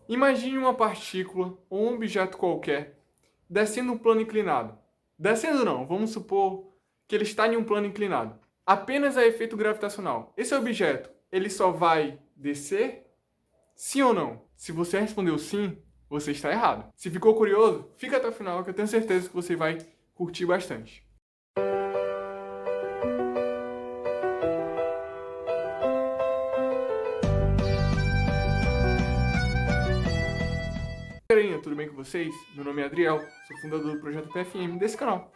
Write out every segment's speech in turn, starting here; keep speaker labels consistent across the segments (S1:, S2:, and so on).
S1: Imagine uma partícula ou um objeto qualquer descendo um plano inclinado. Descendo não, vamos supor que ele está em um plano inclinado. Apenas a efeito gravitacional. Esse objeto, ele só vai descer? Sim ou não? Se você respondeu sim, você está errado. Se ficou curioso, fica até o final que eu tenho certeza que você vai curtir bastante. Galerinha, tudo bem com vocês? Meu nome é Adriel, sou fundador do projeto PFM desse canal.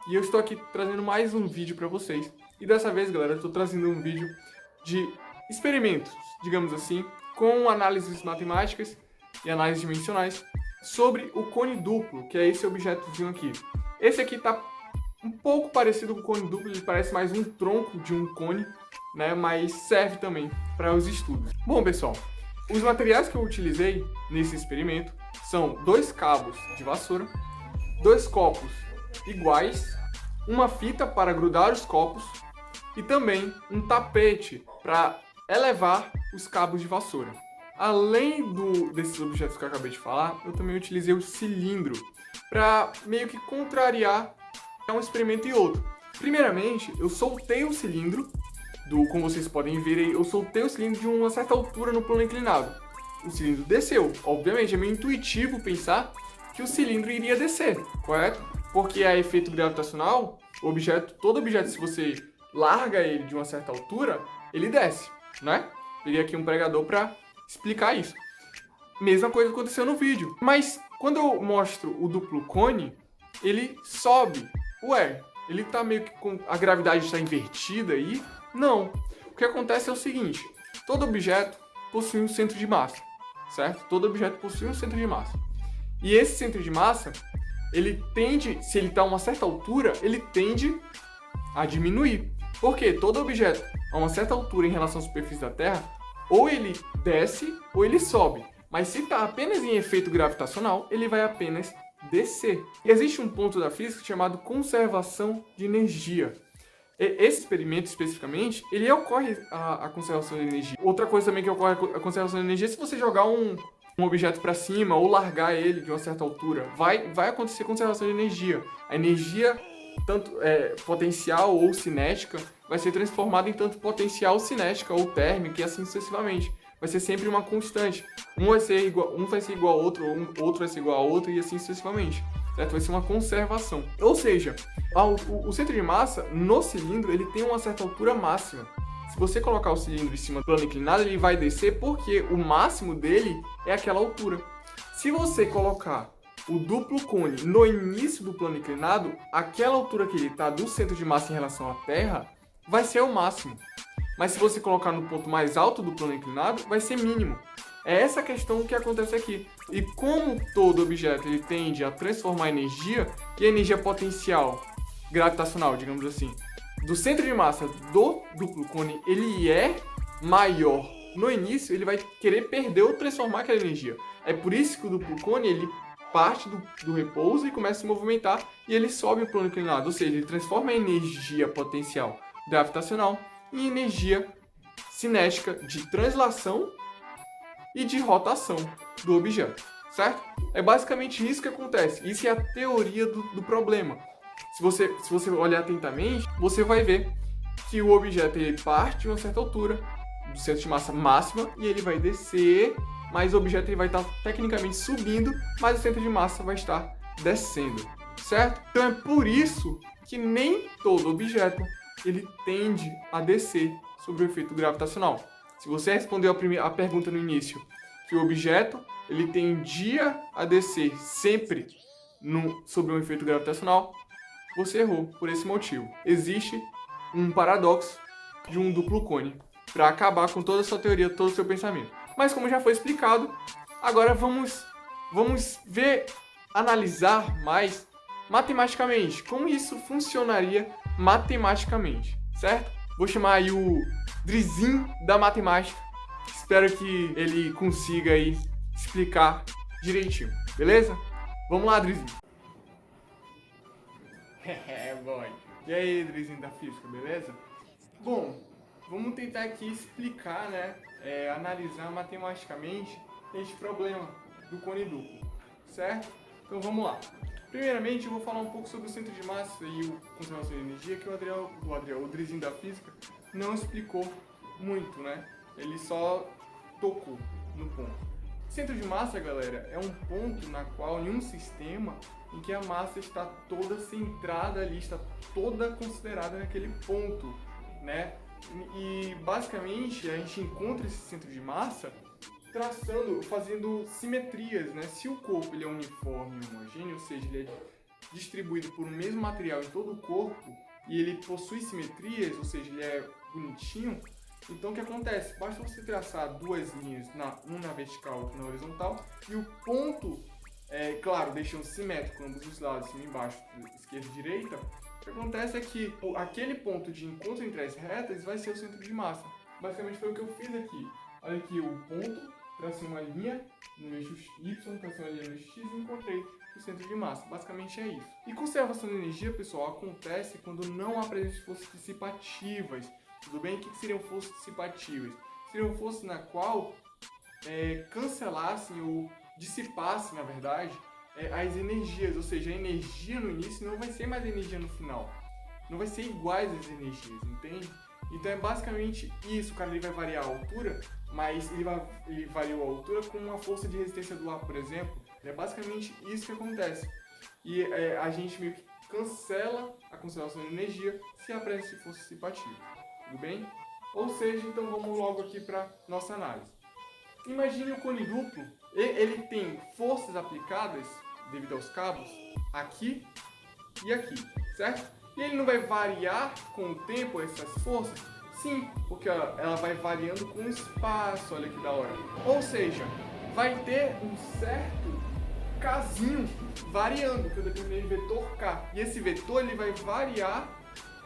S1: E eu estou aqui trazendo mais um vídeo para vocês. E dessa vez, galera, eu estou trazendo um vídeo de experimentos, digamos assim, com análises matemáticas e análises dimensionais sobre o cone duplo, que é esse objetozinho aqui. Esse aqui está um pouco parecido com o cone duplo, ele parece mais um tronco de um cone, né? Mas serve também para os estudos. Bom, pessoal, os materiais que eu utilizei nesse experimento são 2 cabos de vassoura, 2 copos iguais, uma fita para grudar os copos e também um tapete para elevar os cabos de vassoura. Além desses objetos que eu acabei de falar, eu também utilizei o cilindro para meio que contrariar um experimento e outro. Primeiramente, eu soltei o cilindro, como vocês podem ver aí, eu soltei o cilindro de uma certa altura no plano inclinado. O cilindro desceu. Obviamente, é meio intuitivo pensar que o cilindro iria descer, correto? Porque é efeito gravitacional, todo objeto, se você larga ele de uma certa altura, ele desce, né? Peguei aqui um pregador para explicar isso. Mesma coisa aconteceu no vídeo. Mas quando eu mostro o duplo cone, ele sobe. Ué, ele tá meio que com a gravidade está invertida aí? Não. O que acontece é o seguinte: todo objeto possui um centro de massa, certo? Todo objeto possui um centro de massa. E esse centro de massa, ele tende, se ele está a uma certa altura, ele tende a diminuir. Porque todo objeto a uma certa altura em relação à superfície da Terra, ou ele desce ou ele sobe. Mas se está apenas em efeito gravitacional, ele vai apenas descer. E existe um ponto da física chamado conservação de energia. Esse experimento especificamente, ele ocorre a conservação de energia. Outra coisa também que ocorre a conservação de energia é se você jogar um objeto para cima ou largar ele de uma certa altura. Vai acontecer conservação de energia. A energia, tanto potencial ou cinética, vai ser transformada em tanto potencial cinética ou térmica e assim sucessivamente. Vai ser sempre uma constante. Um vai ser igual ao outro, outro vai ser igual ao outro e assim sucessivamente. Certo? Vai ser uma conservação. Ou seja, o centro de massa no cilindro ele tem uma certa altura máxima. Se você colocar o cilindro em cima do plano inclinado, ele vai descer porque o máximo dele é aquela altura. Se você colocar o duplo cone no início do plano inclinado, aquela altura que ele está do centro de massa em relação à Terra vai ser o máximo. Mas se você colocar no ponto mais alto do plano inclinado, vai ser mínimo. É essa questão que acontece aqui. E como todo objeto ele tende a transformar energia, e a energia potencial gravitacional, digamos assim, do centro de massa do duplo cone, ele é maior no início, ele vai querer perder ou transformar aquela energia. É por isso que o duplo cone, ele parte do repouso e começa a se movimentar e ele sobe o plano inclinado, ou seja, ele transforma a energia potencial gravitacional em energia cinética de translação e de rotação do objeto, certo? É basicamente isso que acontece. Isso é a teoria do problema. Se você olhar atentamente, você vai ver que o objeto ele parte de uma certa altura, do centro de massa máxima, e ele vai descer, mas o objeto ele vai estar tecnicamente subindo, mas o centro de massa vai estar descendo, certo? Então é por isso que nem todo objeto ele tende a descer sob o efeito gravitacional. Se você respondeu a pergunta no início, que o objeto ele tendia a descer sempre sob um efeito gravitacional, você errou por esse motivo. Existe um paradoxo de um duplo cone para acabar com toda a sua teoria, todo o seu pensamento. Mas como já foi explicado, agora vamos analisar mais matematicamente como isso funcionaria matematicamente, certo? Vou chamar aí o Drizinho da matemática. Espero que ele consiga aí explicar direitinho, beleza? Vamos lá, Drizinho. Boy. E aí, Drizinho da física, beleza? Bom, vamos tentar aqui explicar, né? Analisar matematicamente este problema. do cone duplo, certo? Então vamos lá. Primeiramente eu vou falar um pouco sobre o centro de massa e o conservação de energia, que o Drizinho da física não explicou muito, né? Ele só tocou no ponto. Centro de massa, galera, é um ponto na qual em um sistema em que a massa está toda centrada ali, está toda considerada naquele ponto, né? E basicamente a gente encontra esse centro de massa fazendo simetrias, né? Se o corpo ele é uniforme e homogêneo, ou seja, ele é distribuído por um mesmo material em todo o corpo e ele possui simetrias, ou seja, ele é bonitinho, então o que acontece? Basta você traçar duas linhas, uma na vertical e outra na horizontal, e o ponto, claro, deixando simétrico ambos os lados, cima e embaixo, esquerda e direita. O que acontece é que aquele ponto de encontro entre as retas vai ser o centro de massa. Basicamente foi o que eu fiz aqui. Olha aqui o ponto, tracei uma linha no eixo Y, tracei uma linha no eixo X e encontrei o centro de massa. Basicamente é isso. E conservação de energia, pessoal, acontece quando não há presença de forças dissipativas. Tudo bem? O que seriam forças dissipativas? Seriam forças na qual cancelassem ou dissipassem, na verdade, as energias. Ou seja, a energia no início não vai ser mais energia no final. Não vai ser iguais as energias, entende? Então é basicamente isso. O cara ele vai variar a altura, mas ele variou a altura com uma força de resistência do ar, por exemplo. É basicamente isso que acontece. E a gente meio que cancela a conservação de energia se a presença de força dissipativa. Tudo bem? Ou seja, então vamos logo aqui para nossa análise. Imagine o cone duplo, ele tem forças aplicadas devido aos cabos aqui e aqui, certo? E ele não vai variar com o tempo essas forças? Sim, porque ela vai variando com o espaço, olha que da hora. Ou seja, vai ter um certo casinho variando, que eu determinei vetor K. E esse vetor ele vai variar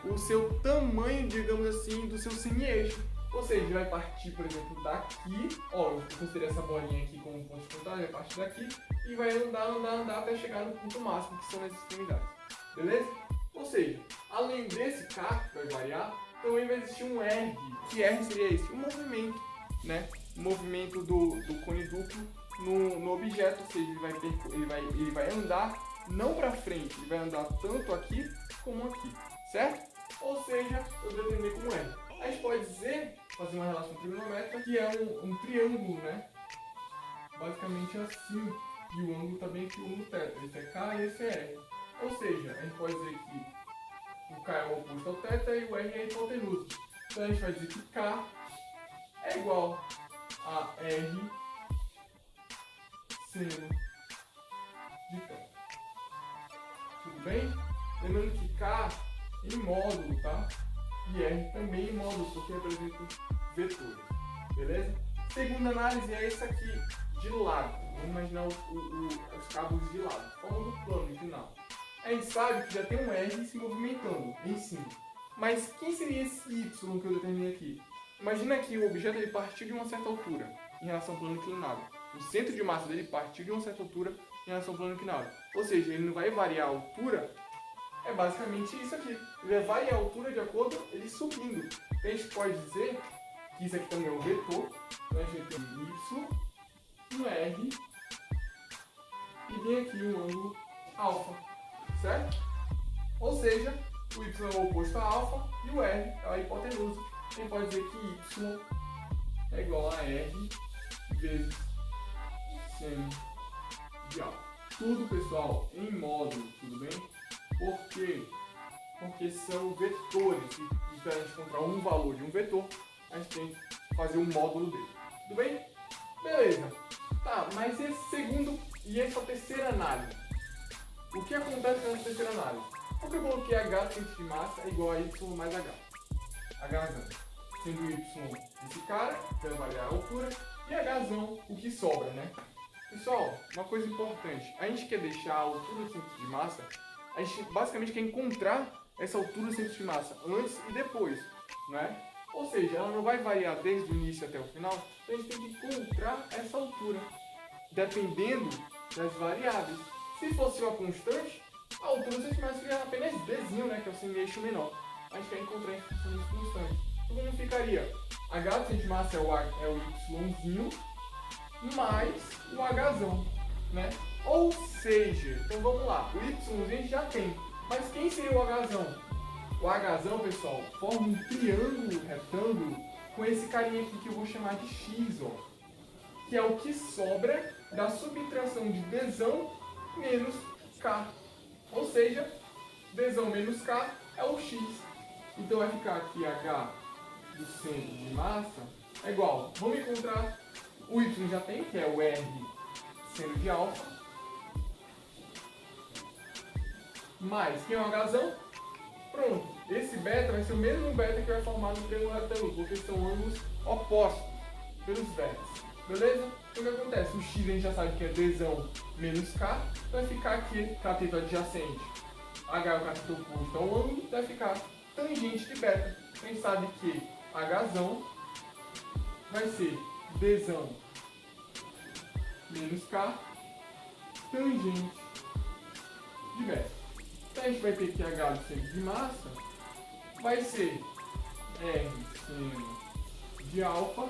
S1: o seu tamanho, digamos assim, do seu semi-eixo. Ou seja, ele vai partir, por exemplo, daqui, ó, eu considerei essa bolinha aqui como ponto de contato, ele vai partir daqui e vai andar até chegar no ponto máximo, que são as extremidades. Beleza? Ou seja, além desse K, que vai variar, também vai existir um R. Que R seria esse? Um movimento, né? O movimento do cone duplo no objeto, ou seja, ele vai andar não para frente, ele vai andar tanto aqui como aqui, certo? Ou seja, eu determinei como R. A gente pode dizer, fazer uma relação trigonométrica, que é um triângulo, né? Basicamente assim. E o ângulo também aqui, o ângulo θ. Esse é K e esse é R. Ou seja, a gente pode dizer que o K é o oposto ao θ e o R é a hipotenusa. Então a gente vai dizer que K é igual a R seno de θ. Tudo bem? Lembrando que K em módulo, tá? E R também em módulo, porque representa vetores. Beleza? Segunda análise é esse aqui, de lado. Vamos imaginar os cabos de lado, forma do plano inclinado. A gente sabe que já tem um R se movimentando em cima. Mas quem seria esse Y que eu determinei aqui? Imagina que o objeto ele partiu de uma certa altura em relação ao plano inclinado. O centro de massa dele partiu de uma certa altura em relação ao plano inclinado. Ou seja, ele não vai variar a altura. É basicamente isso aqui. Ele vai variar a altura de acordo ele subindo. Então a gente pode dizer que isso aqui também é um vetor. Então a gente vai ter um Y, um R e vem aqui um ângulo alfa, certo? Ou seja, o Y é o oposto a alfa e o R é a hipotenusa. A gente pode dizer que Y é igual a R vezes seno de alfa. Tudo, pessoal, em módulo, tudo bem? Por quê? Porque são vetores e para a gente encontrar um valor de um vetor, a gente tem que fazer um módulo dele. Tudo bem? Beleza. Tá, mas esse segundo e essa terceira análise? O que acontece nessa terceira análise? Porque eu coloquei H centro de massa é igual a Y mais H. H sendo Y esse cara, que vai variar a altura, e Hzão, o que sobra, né? Pessoal, uma coisa importante. A gente quer deixar a altura do centro de massa, a gente basicamente quer encontrar essa altura do centro de massa antes e depois, né? Ou seja, ela não vai variar desde o início até o final, então a gente tem que encontrar essa altura, dependendo das variáveis. Se fosse uma constante, a altura do centro de massa seria apenas Dzinho, né? Que é o semi-eixo menor. A gente quer encontrar em função das constantes. Então como ficaria? H do centro de massa é o Yzinho mais o Hzão. né? Ou seja, então vamos lá, o Y a gente já tem, mas quem seria o Hzão? O Hzão, pessoal, forma um triângulo retângulo com esse carinha aqui que eu vou chamar de X, ó, que é o que sobra da subtração de Dzão menos K. Ou seja, Dzão menos K é o X. Então vai ficar aqui H do centro de massa é igual. Vamos encontrar o Y já tem, que é o R seno de alfa, mais quem é o Hzão? Pronto. Esse beta vai ser o mesmo beta que vai formar no triângulo retângulo, porque são ângulos opostos pelos betas. Beleza? Então o que acontece? O X a gente já sabe que é Dzão menos K, vai ficar aqui cateto adjacente. H é o cateto oposto, então o ângulo vai ficar tangente de beta. A gente sabe que Hzão vai ser Dzão menos K tangente de beta. Então a gente vai ter que H do centro de massa vai ser R seno de alfa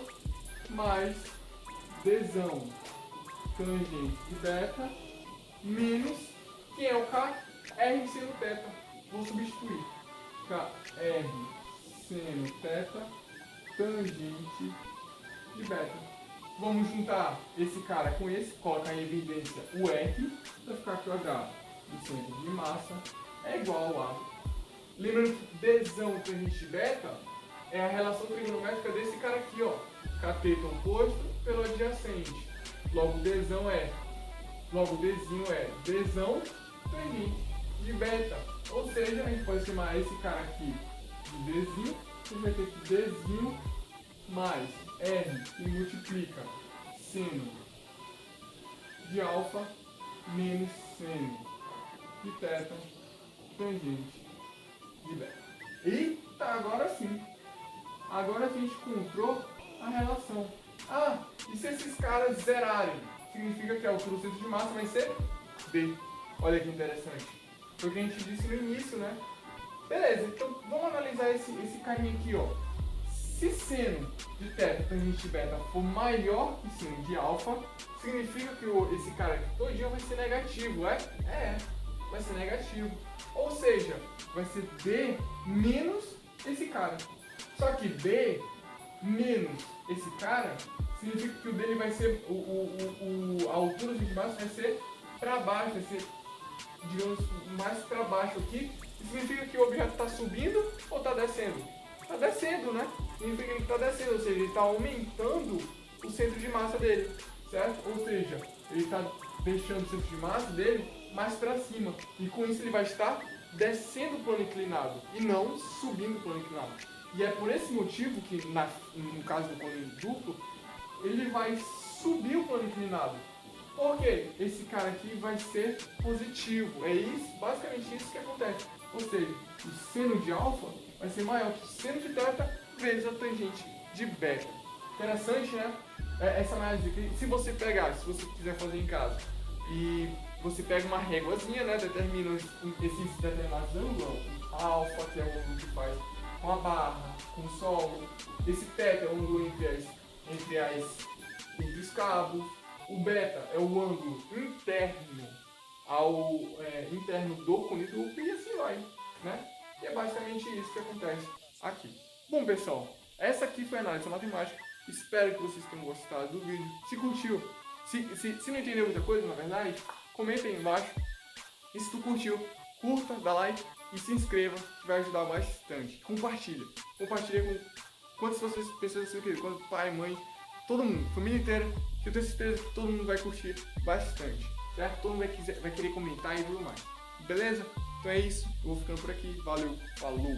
S1: mais Dzão tangente de beta menos, quem é o K? R seno teta. Vou substituir. K, R seno teta tangente de beta. Vamos juntar esse cara com esse, colocar em evidência o R, vai ficar aqui o H do centro de massa é igual a... Lembrando que Dzão tangente de beta é a relação trigonométrica desse cara aqui, ó. Cateto oposto pelo adjacente. Logo Dzão é... Logo Dzinho é Dzão tangente de beta. Ou seja, a gente pode chamar esse cara aqui de Dzinho. A gente vai ter que Dzinho mais R, que multiplica seno de alfa menos seno de teta tangente de beta. Eita, agora sim. Agora a gente encontrou a relação. Ah, e se esses caras zerarem? Significa que a altura do centro de massa vai ser B. Olha que interessante. Foi o que a gente disse no início, né? Beleza, então vamos analisar esse carinha aqui, ó. Se seno de teta tangente de beta for maior que seno de alfa, significa que esse cara aqui todinho vai ser negativo, é? É, vai ser negativo. Ou seja, vai ser B menos esse cara. Só que B menos esse cara significa que o dele vai ser, a altura do centro de massa vai ser para baixo, vai ser, digamos, mais para baixo aqui. Significa que o objeto está subindo ou está descendo? Está descendo, né? Significa que ele está descendo, ou seja, ele está aumentando o centro de massa dele, certo? Ou seja, ele está deixando o centro de massa dele mais para cima. E com isso ele vai estar descendo o plano inclinado e não subindo o plano inclinado. E é por esse motivo que, no caso do plano duplo, ele vai subir o plano inclinado. Porque esse cara aqui vai ser positivo. É isso, basicamente isso que acontece. Ou seja, o seno de alfa vai ser maior que o seno de teta vezes a tangente de beta. Interessante, né? Essa análise aqui, se você quiser fazer em casa, e você pega uma réguazinha, né? Determina esses determinados ângulos. Alfa, que é o ângulo que faz com a barra, com o solo. Esse teta é o ângulo entre os cabos. O beta é o ângulo interno interno do cone duplo e assim vai, né? E é basicamente isso que acontece aqui. Bom, pessoal, essa aqui foi a análise matemática. Espero que vocês tenham gostado do vídeo. Se curtiu, se não entendeu muita coisa, na verdade, comenta aí embaixo. E se tu curtiu, curta, dá like e se inscreva, que vai ajudar bastante. Compartilha com quantas pessoas você quer, quanto pai, mãe, todo mundo, família inteira, que eu tenho certeza que todo mundo vai curtir bastante, certo? Todo mundo vai querer comentar e tudo mais. Beleza? Então é isso, eu vou ficando por aqui. Valeu, falou!